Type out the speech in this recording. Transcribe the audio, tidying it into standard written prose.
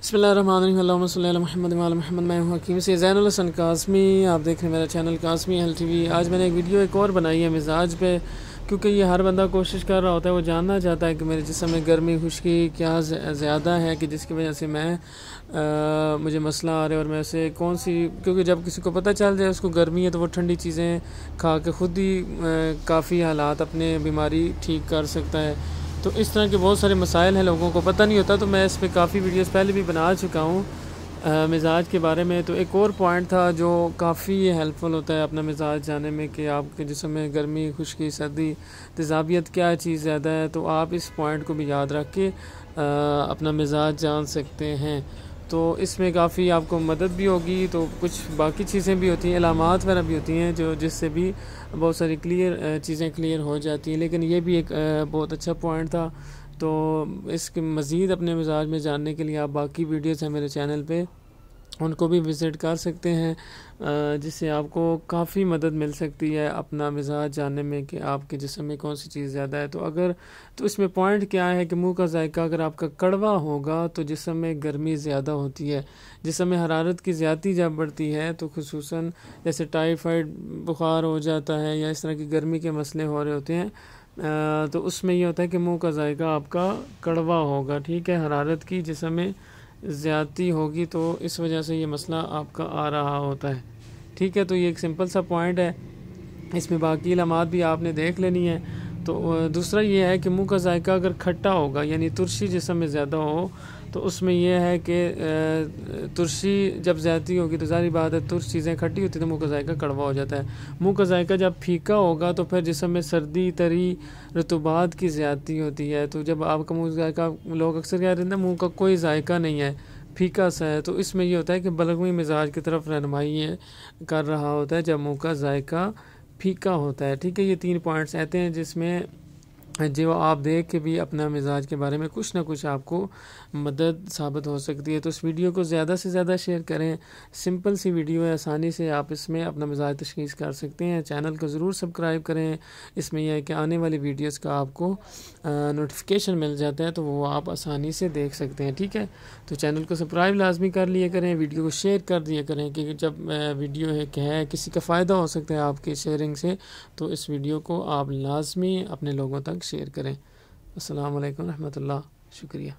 बिस्मिल्लाहिर्रहमानिर्रहीम अल्लाहुम्मा सल्ली अला मुहम्मद व अला मुहम्मद। मैं हूँ हकीम से ज़ैनुल हसन कासमी। आप देख रहे हैं मेरा चैनल कासमी हेल्थ टीवी। आज मैंने एक वीडियो एक और बनाई है मिजाज पे, क्योंकि ये हर बंदा कोशिश कर रहा होता है, वो जानना चाहता है कि मेरे जिस्म में गर्मी खुश्की क्या ज़्यादा है कि जिसकी वजह से मुझे मसला आ रहा है, और मैं उसे कौन सी, क्योंकि जब किसी को पता चल जाए उसको गर्मी है तो वो ठंडी चीज़ें खा के ख़ुद ही काफ़ी हालात अपने बीमारी ठीक कर सकता है। तो इस तरह के बहुत सारे मसाइल हैं, लोगों को पता नहीं होता। तो मैं इस पर काफ़ी वीडियोस पहले भी बना चुका हूँ मिजाज के बारे में। तो एक और पॉइंट था जो काफ़ी हेल्पफुल होता है अपना मिजाज जानने में कि आपके जिस्म में गर्मी खुश्की सर्दी तेज़ाबियत क्या चीज़ ज़्यादा है। तो आप इस पॉइंट को भी याद रख के अपना मिजाज जान सकते हैं। तो इसमें काफ़ी आपको मदद भी होगी। तो कुछ बाकी चीज़ें भी होती हैं, अलामात वगैरह भी होती हैं जो जिससे भी बहुत सारी चीज़ें क्लियर हो जाती हैं। लेकिन ये भी एक बहुत अच्छा पॉइंट था। तो इसके मज़ीद अपने मिजाज में जानने के लिए आप बाकी वीडियोस हैं मेरे चैनल पे, उनको भी विज़िट कर सकते हैं, जिससे आपको काफ़ी मदद मिल सकती है अपना मिजाज जानने में कि आपके जिस्म में कौन सी चीज़ ज़्यादा है। तो इसमें पॉइंट क्या है कि मुंह का जायका अगर आपका कड़वा होगा तो जिस्म में गर्मी ज़्यादा होती है। जिस्म में हरारत की ज़्यादती जब बढ़ती है तो खुसूसन जैसे टाइफाइड बुखार हो जाता है या इस तरह की गर्मी के मसले हो रहे होते हैं, तो उसमें ये होता है कि मुंह का जायका आपका कड़वा होगा, ठीक है। हरारत की जिस्म में ज़्यादती होगी तो इस वजह से ये मसला आपका आ रहा होता है, ठीक है। तो ये एक सिंपल सा पॉइंट है, इसमें बाकी अलामात भी आपने देख लेनी है। तो दूसरा ये है कि मुंह का जायका अगर खट्टा होगा यानी तुरशी जिस्म में ज़्यादा हो, तो उसमें यह है कि तुरशी जब ज़्यादती होगी तो ज़ाहिर बात है तुरश चीज़ें खट्टी होती है तो मुंह का जायका कड़वा हो जाता है। मुंह का जायका जब फीका होगा तो फिर जिस्म में सर्दी तरी रतूबात की ज़्यादती होती है। तो जब आपका मुंह जायका, लोग अक्सर कह रहे हैं मुंह का कोई जायका नहीं है, फीका सा है, तो इसमें ये होता है कि बलगमी मिजाज की तरफ रहनुमाई कर रहा होता है जब मुंह का जायका फीका होता है, ठीक है। ये 3 पॉइंट्स आते हैं जिसमें जो आप देख के भी अपना मिजाज के बारे में कुछ ना कुछ आपको मदद साबित हो सकती है। तो इस वीडियो को ज़्यादा से ज़्यादा शेयर करें। सिंपल सी वीडियो है, आसानी से आप इसमें अपना मिजाज तशख़ीस कर सकते हैं। चैनल को ज़रूर सब्सक्राइब करें। इसमें यह है कि आने वाली वीडियोस का आपको नोटिफिकेशन मिल जाता है तो वो आप आसानी से देख सकते हैं, ठीक है। तो चैनल को सब्सक्राइब लाजमी कर लिया करें, वीडियो को शेयर कर दिया करें कि जब वीडियो है किसी का फ़ायदा हो सकता है आपके शेयरिंग से, तो इस वीडियो को आप लाजमी अपने लोगों तक शेयर करें। अस्सलाम वालेकुम रहमतुल्लाह, शुक्रिया।